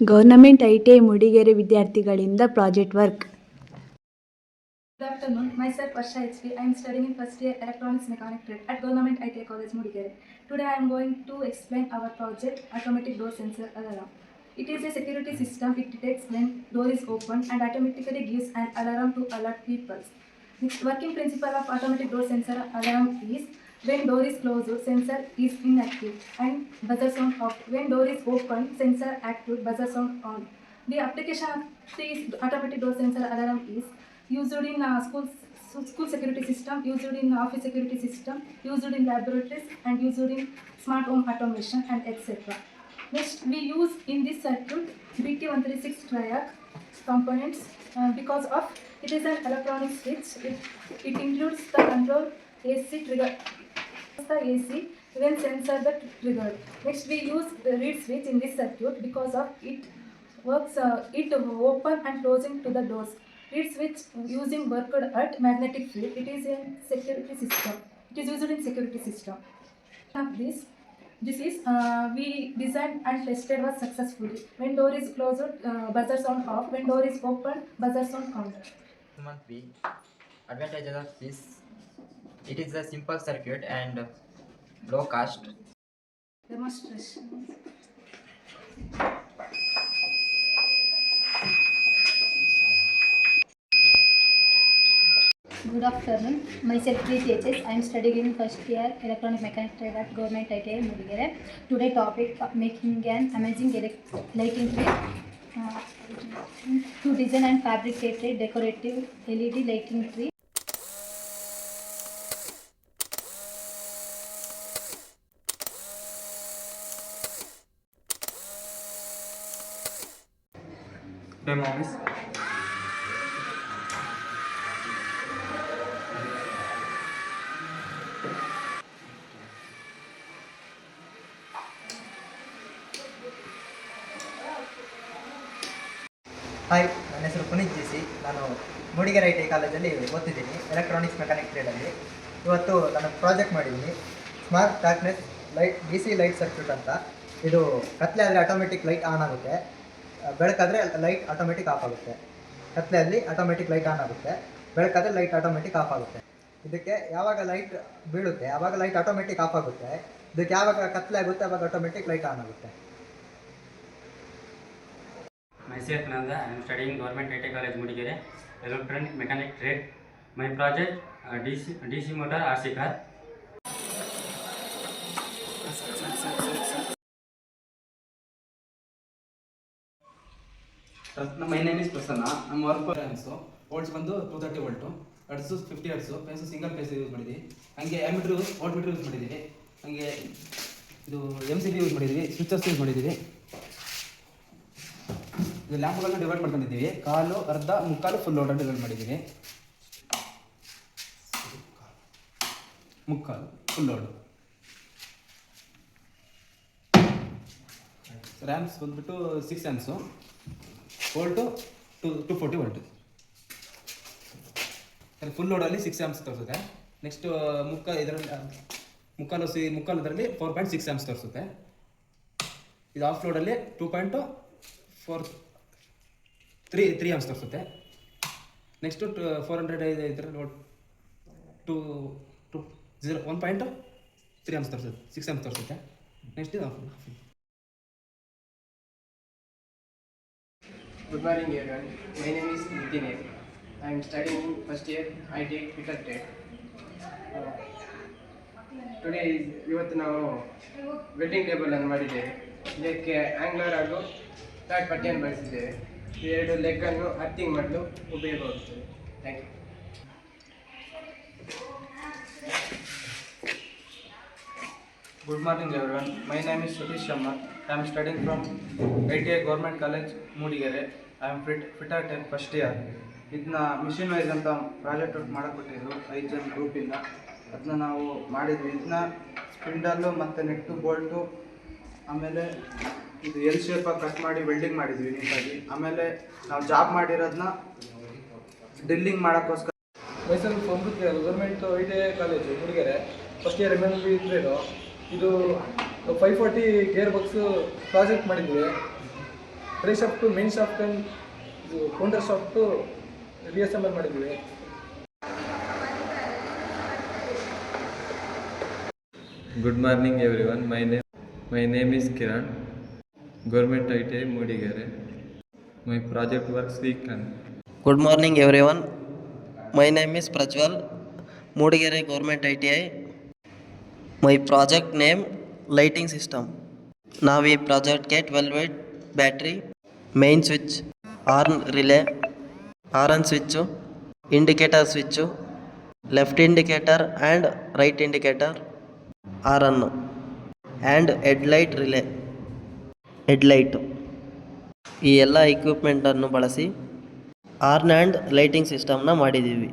Government ITI Mudigere ವಿದ್ಯಾರ್ಥಿಗಳಿಂದ project work. Good afternoon. Myself Varsha HP. I am studying in first year Electronics Mechanic Trade at Government ITI College Mudigere. Today I am going to explain our project Automatic Door Sensor Alarm. It is a security system. It detects when door is open and automatically gives an alarm to alert people. Next, working principle of automatic door sensor alarm is when door is closed, sensor is inactive and buzzer sound off. When door is open, sensor active, buzzer sound on. The application of this automatic door sensor alarm is used in school security system, used in office security system, used in laboratories and used in smart home automation and etc. Next, we use in this circuit BT136 triac components because of it is an electronic switch. It includes the control AC trigger, the AC when sensor the trigger. Next, we use the reed switch in this circuit because of it works it open and closing to the doors. Reed switch using worked at magnetic field. It is a security system. It is used in security system. Of this is we designed and tested was successfully. When door is closed, buzzer sound off. When door is open, buzzer sound on. Monthly advantages of this: it is a simple circuit and low cost. Demonstration. Good afternoon. Myself Preeti HS. I am studying in first year Electronic Mechanic Trade at Government ITI Mudigere. Today topic making an amazing lighting tree to design and fabricate a decorative LED lighting tree. Demo is hi, ನನ್ನ ಹೆಸರು Puneeth G. ನಾನು Mudigere ITI ಕಾಲೇಜಲ್ಲಿ ಓದ್ತಿದ್ದೀನಿ electronics mechanic ಟ್ರೇಡಲ್ಲಿ. ಇವತ್ತು ನಾನು project ಮಾಡಿದ್ದೀನಿ smart darkness light DC light circuit ಅಂತ. ಇದು ಕತ್ಲೆ ಆದರೆ ಆಟೋಮೆಟಿಕ್ ಲೈಟ್ ಆನ್ ಆಗುತ್ತೆ, ಬೆಳಕಾದರೆ ಲೈಟ್ ಆಟೋಮೆಟಿಕ್ ಆಫ್ ಆಗುತ್ತೆ. ಕತ್ಲೆಯಲ್ಲಿ ಆಟೋಮೆಟಿಕ್ ಲೈಟ್ ಆನ್ ಆಗುತ್ತೆ, ಬೆಳಕಾದರೆ ಲೈಟ್ ಆಟೋಮೆಟಿಕ್ ಆಫ್ ಆಗುತ್ತೆ. ಇದಕ್ಕೆ ಯಾವಾಗ ಲೈಟ್ ಬೀಳುತ್ತೆ ಆವಾಗ ಲೈಟ್ ಆಟೋಮೆಟಿಕ್ ಆಫ್ ಆಗುತ್ತೆ. ಇದಕ್ಕೆ ಯಾವಾಗ ಕತ್ಲೆ ಆಗುತ್ತೆ ಆವಾಗ ಆಟೋಮೆಟಿಕ್ ಲೈಟ್ ಆನ್ ಆಗುತ್ತೆ. Myself Nanda, I am studying Government ITI College Mudigere, Electronic Mechanic Trade. My project DC motor RC car. My name is Prasanna. I'm work for amps. Volts ಬಂದು 230 volt, hertz 50 hertz, phase single phase use ಮಾಡಿದ್ದೀವಿ. ಹಂಗೆ ammeter volt meter use ಮಾಡಿದ್ದೀವಿ. ಹಂಗೆ ಇದು MCB use ಮಾಡಿದ್ದೀವಿ, switches use ಮಾಡಿದ್ದೀವಿ. ಇದು ಲ್ಯಾಂಪ್ಗಳನ್ನು divide ಮಾಡ್ಕೊಂಡಿದ್ದೀವಿ. ಕಾಲು, ಅರ್ಧ, ಮುಕ್ಕಾಲು, ಫುಲ್ ಲೋಡ್ ಡಿವೈಡ್ ಮಾಡಿದ್ದೀವಿ. ಮುಕ್ಕಾಲು ಫುಲ್ ಲೋಡ್. ರ್ಯಾಮ್ಸ್ ಬಂದ್ಬಿಟ್ಟು 6 ಆ್ಯಮ್ಸು, ವೋಲ್ಟು 240 ವೋಲ್ಟ್. ಫುಲ್ ಲೋಡಲ್ಲಿ 6 ಆ್ಯಮ್ಸ್ ತೋರಿಸುತ್ತೆ. ನೆಕ್ಸ್ಟ್ ಇದರಲ್ಲಿ ಮುಕ್ಕಾಲುದರಲ್ಲಿ 4.6 ಆ್ಯಮ್ಸ್ ತೋರಿಸುತ್ತೆ. ಇದು ಆಫ್ ಲೋಡಲ್ಲಿ 2.43 ಆ್ಯಮ್ಸ್ ತೋರಿಸುತ್ತೆ. ನೆಕ್ಸ್ಟು 400 ಇದರಲ್ಲಿ 1.3 ಆ್ಯಮ್ಸ್ ತೋರಿಸುತ್ತೆ, 6 ಆ್ಯಮ್ಸ್ ತೋರಿಸುತ್ತೆ. ನೆಕ್ಸ್ಟ್ ಇದು of. Good morning everyone. My name is Nitin. I am studying in first year ITI Fitter Trade. Today ಇವತ್ತು ನಾವು ವೆಲ್ಡಿಂಗ್ ಟೇಬಲ್ ಅನ್ನು ಮಾಡಿದ್ದೇವೆ. ಇದಕ್ಕೆ ಆಂಗ್ಲರ್ ಹಾಗೂ ಫ್ಲಾಟ್ ಪಟ್ಟಿಯನ್ನು ಬಳಸಿದ್ದೇವೆ. ಈ ಎರಡು ಲೆಗ್ ಅನ್ನು ಅರ್ಥಿಂಗ್ ಮಾಡಲು ಉಪಯೋಗವಾಗುತ್ತದೆ. Thank you. Good morning everyone. My name is Satish Sharma. I am studying from ITI Government College Mudigere. I am fitter tech first year. ಇದನ್ನ ಮಿಷಿನ್ ವೈಸ್ ಅಂತ ಪ್ರಾಜೆಕ್ಟ್ ವರ್ಕ್ ಮಾಡಿಕೊಟ್ಟಿದ್ರು 5 ಜನ ಗ್ರೂಪಿಂದ. ಅದನ್ನ ನಾವು ಮಾಡಿದ್ವಿ. ಇದನ್ನ ಸ್ಪಿಂಡಲ್ಲು ಮತ್ತು ನೆಟ್ಟು ಬೋಲ್ಟು, ಆಮೇಲೆ ಇದು ಎಲ್ ಶೇಪಾಗಿ ಕಟ್ ಮಾಡಿ ವೆಲ್ಡಿಂಗ್ ಮಾಡಿದ್ವಿ ನೀಟಾಗಿ. ಆಮೇಲೆ ನಾವು ಜಾಬ್ ಮಾಡಿರೋದನ್ನ ಡ್ರಿಲ್ಲಿಂಗ್ ಮಾಡೋಕ್ಕೋಸ್ಕರ. Mysuru government ITI college Mudigere first year MMB trade. ಇದು 540 ಗೇರ್ ಬಾಕ್ಸು ಪ್ರಾಜೆಕ್ಟ್ ಮಾಡಿದ್ವಿ. Drive shaft main shaft and counter shaft reassemble ಮಾಡಿದ್ದೀವಿ. Good morning everyone. My name is Kiran. Government ITI Mudigere. My project works week and Good morning everyone. My name is Prajwal. Mudigere Government ITI. My project name lighting system. Now we project get 12-volt battery, main switch, horn relay, horn switch, indicator switch, left indicator and right indicator, horn and headlight relay, headlight. ಈ ಎಲ್ಲ ಇಕ್ವಿಪ್ಮೆಂಟನ್ನು ಬಳಸಿ horn and lighting ಸಿಸ್ಟಮ್ನ ಮಾಡಿದ್ದೀವಿ.